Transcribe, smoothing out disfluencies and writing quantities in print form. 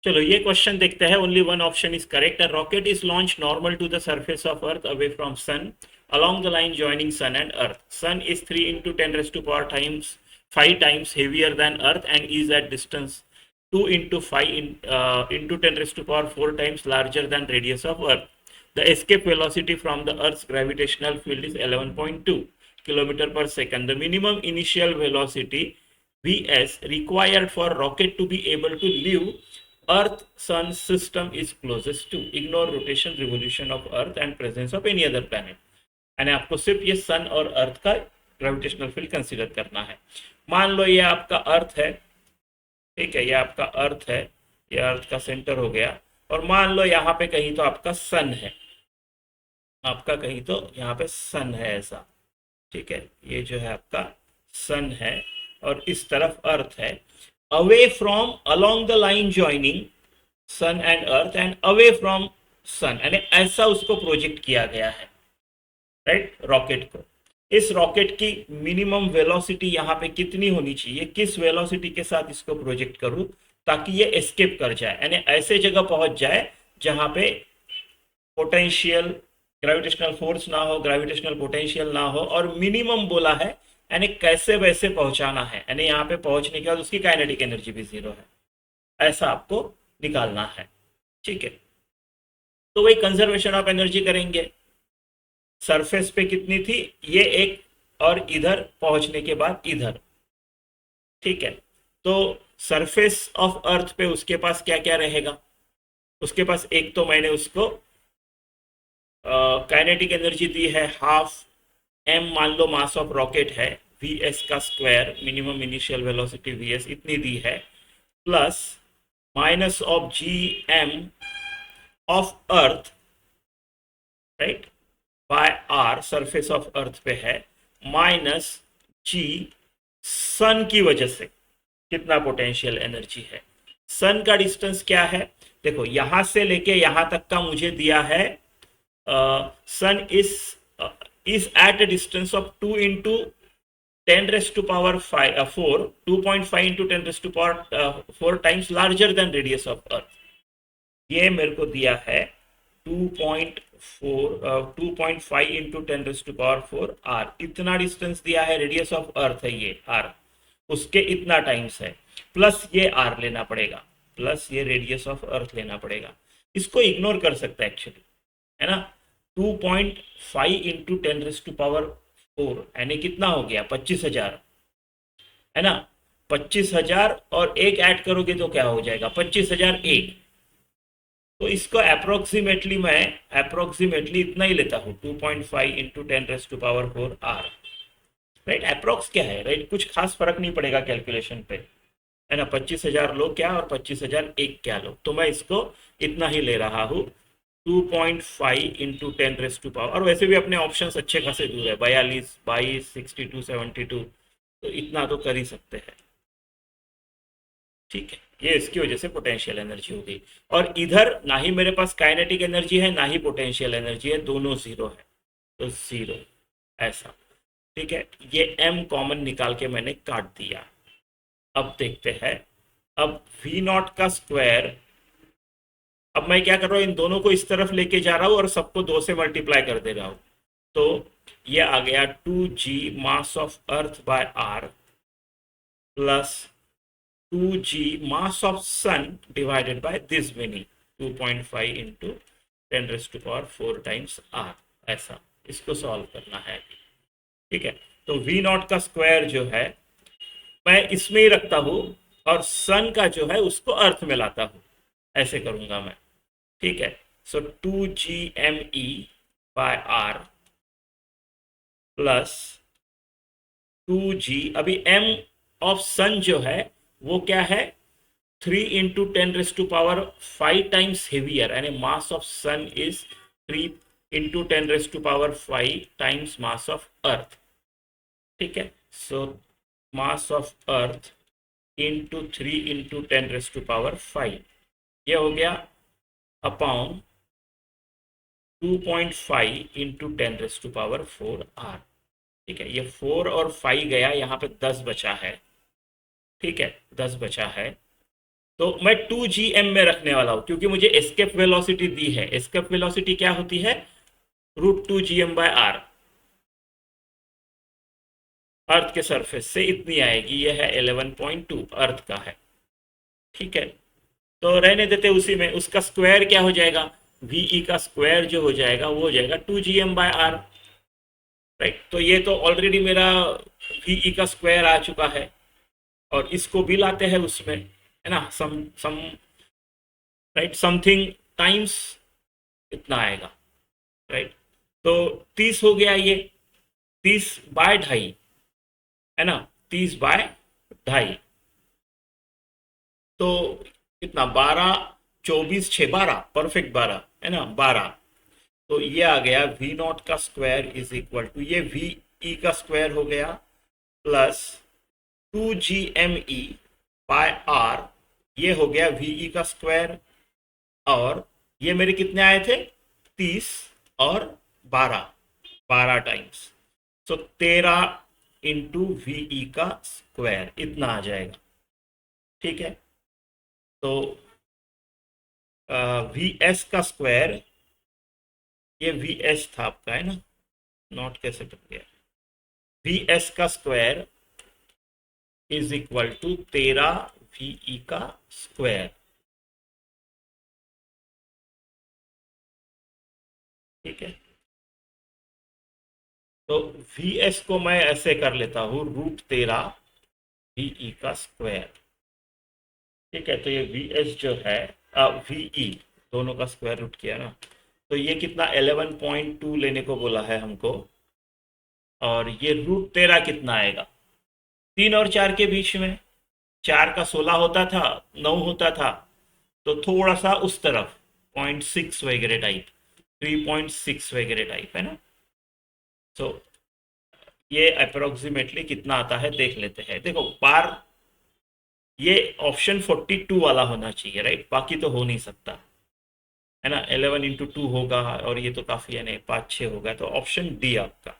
चलो ये क्वेश्चन देखते हैं. Only one option is correct. A rocket is launch normal to the surface of earth away from sun along the line joining sun and earth. Sun is 3 into 10 raised to power times 5 times heavier than earth and is at distance 2 into 5 into 10 raised to power 4 times larger than radius of earth. The escape velocity from the earth's gravitational field is 11.2 kilometer per second. The minimum initial velocity Vs required for rocket to be able to leave Earth Sun system is closest to. Ignore rotation, revolution of Earth and presence of any other planet. यानी आपको सिर्फ ये सन और अर्थ का gravitational field consider करना है. मान लो ये आपका अर्थ है, ठीक है, ये आपका अर्थ है, ये अर्थ का सेंटर हो गया. और मान लो यहाँ पे कहीं तो आपका सन है, आपका कहीं तो यहाँ पे सन है ऐसा, ठीक है, ये जो है आपका सन है और इस तरफ अर्थ है. Away from along the line joining sun and earth and away from sun, यानी ऐसा उसको प्रोजेक्ट किया गया है, राइट, रॉकेट को. इस रॉकेट की मिनिमम वेलोसिटी यहाँ पे कितनी होनी चाहिए, किस वेलोसिटी के साथ इसको प्रोजेक्ट करूं ताकि ये एस्केप कर जाए, यानी ऐसे जगह पहुंच जाए जहां पे पोटेंशियल ग्रेविटेशनल फोर्स ना हो, ग्रेविटेशनल पोटेंशियल ना हो, और मिनिमम बोला है यानी कैसे वैसे पहुंचाना है, यानी यहाँ पे पहुंचने के बाद उसकी काइनेटिक एनर्जी भी जीरो है, ऐसा आपको निकालना है. ठीक है, तो वही कंजर्वेशन ऑफ एनर्जी करेंगे. सरफेस पे कितनी थी ये एक, और इधर पहुंचने के बाद इधर, ठीक है. तो सरफेस ऑफ अर्थ पे उसके पास क्या क्या रहेगा, उसके पास एक तो मैंने उसको काइनेटिक एनर्जी दी है हाफ एम, मान लो मास ऑफ रॉकेट है, वी एस का square, minimum initial velocity V S इतनी दी है, plus minus of G M of earth, right, by R surface of earth पे है, माइनस जी सन की वजह से कितना पोटेंशियल एनर्जी है. सन का डिस्टेंस क्या है, देखो यहां से लेके यहां तक का मुझे दिया है, सन is at a distance of 2 into 10 raised to power 4, 2.5 into 10 raised to power 4 times larger than radius of earth. ये मेरे को दिया है 2.5 into 10 raised to power 4 r, इतना डिस्टेंस दिया है, रेडियस ऑफ अर्थ है ये r, उसके इतना टाइम्स है, प्लस ये r लेना पड़ेगा, प्लस ये रेडियस ऑफ अर्थ लेना पड़ेगा. इसको इग्नोर कर सकता है एक्चुअली, है ना. 2.5 इंटू 10 रेज़ टू पावर 4 यानी कितना हो गया 25,000, है ना. 25,000 और एक ऐड करोगे तो क्या हो जाएगा 25,001. तो इसको मैं अप्रोक्सीमेटली इतना ही लेता हूँ, 2.5 into 10 raise to power 4 R, right. Approx क्या है, राइट, कुछ खास फर्क नहीं पड़ेगा कैलकुलेशन पे, है ना. 25,000 लो क्या और 25,001 क्या लो, तो मैं इसको इतना ही ले रहा हूँ, 2.5 इंटू 10 रेज़ टू पावर. और वैसे भी अपने ऑप्शंस अच्छे खासे दूर है, 42, 22, 62, 72, तो इतना तो कर ही सकते हैं. ठीक है, ये इसकी वजह से पोटेंशियल एनर्जी हो गई. और इधर ना ही मेरे पास काइनेटिक एनर्जी है ना ही पोटेंशियल एनर्जी है, दोनों जीरो है, तो जीरो ऐसा. ठीक है, ये m कॉमन निकाल के मैंने काट दिया. अब देखते हैं, अब v नॉट का स्क्वायर, अब मैं क्या कर रहा हूँ, इन दोनों को इस तरफ लेके जा रहा हूँ और सबको 2 से मल्टीप्लाई कर दे रहा हूँ, तो ये आ गया 2g mass of earth by R plus 2g mass of sun divided by this many 2.5 into 10 raise to power 4 times R. ऐसा इसको सॉल्व करना है. ठीक है, तो v नॉट का स्क्वायर जो है मैं इसमें ही रखता हूँ और सन का जो है उसको अर्थ में लाता हूँ, ऐसे करूंगा मैं. ठीक है, सो 2gme bye R plus 2g, अभी m ऑफ सन जो है वो क्या है 3 into 10 raise to power 5 times heavier, यानी mass of sun is 3 into 10 raise to power 5 times mass of earth. ठीक है, so mass of earth into 3 into 10 raise to power 5, ये हो गया upon 2.5 into 10 raise to power 4 आर. ठीक है, ये 4 और 5 गया, यहाँ पे 10 बचा है. ठीक है, 10 बचा है, तो मैं 2gm में रखने वाला हूं क्योंकि मुझे एस्केप वेलोसिटी दी है। एस्केप वेलोसिटी क्या होती है? √2gm/r। अर्थ के सरफेस से इतनी आएगी, ये है 11.2 अर्थ का है। ठीक है, तो रहने देते उसी में। उसका स्क्वायर क्या हो जाएगा? वीई का स्क्वायर जो हो जाएगा वो हो जाएगा 2gm/r। राइट, तो ये तो ऑलरेडी मेरा वीई का स्क्वायर आ चुका है, और इसको भी लाते हैं उसमें, है ना, सम राइट, समथिंग टाइम्स इतना आएगा। राइट, तो 30 हो गया ये, 30/2.5, है ना, 30/2.5। तो कितना? 12, 24, 6, 12, परफेक्ट 12, है ना, 12। तो ये आ गया V0 का स्क्वायर इज इक्वल टू, ये VE का स्क्वायर हो गया प्लस 2gme/r, ये हो गया VE का स्क्वायर। और ये मेरे कितने आए थे? 30 और 12, 12 टाइम्स, तो 13 इंटू VE का स्क्वायर इतना आ जाएगा। ठीक है, तो VS का स्क्वायर, ये VS था आपका, है ना, नॉट कैसे बन गया? VS का square is equal to 13 VE का स्क्वायर। ठीक है, तो VS को मैं ऐसे कर लेता हूँ √13 VE का स्क्वायर। ठीक है, तो ये VS जो है VE दोनों का स्क्वायर रूट किया ना, तो ये कितना? 11.2 लेने को बोला है हमको। और ये √13 कितना आएगा? 3 और 4 के बीच में, 4 का 16 होता था, 9 होता था, तो थोड़ा सा उस तरफ 0.6 वगैरह टाइप, 3.6 वगैरह टाइप, है ना। तो ये अप्रोक्सीमेटली कितना आता है देख लेते हैं। देखो बार, ये ऑप्शन 42 वाला होना चाहिए, राइट, बाकी तो हो नहीं सकता, है ना। 11 इंटू 2 होगा, और ये तो काफ़ी है नहीं, 5, 6 होगा, तो ऑप्शन डी आपका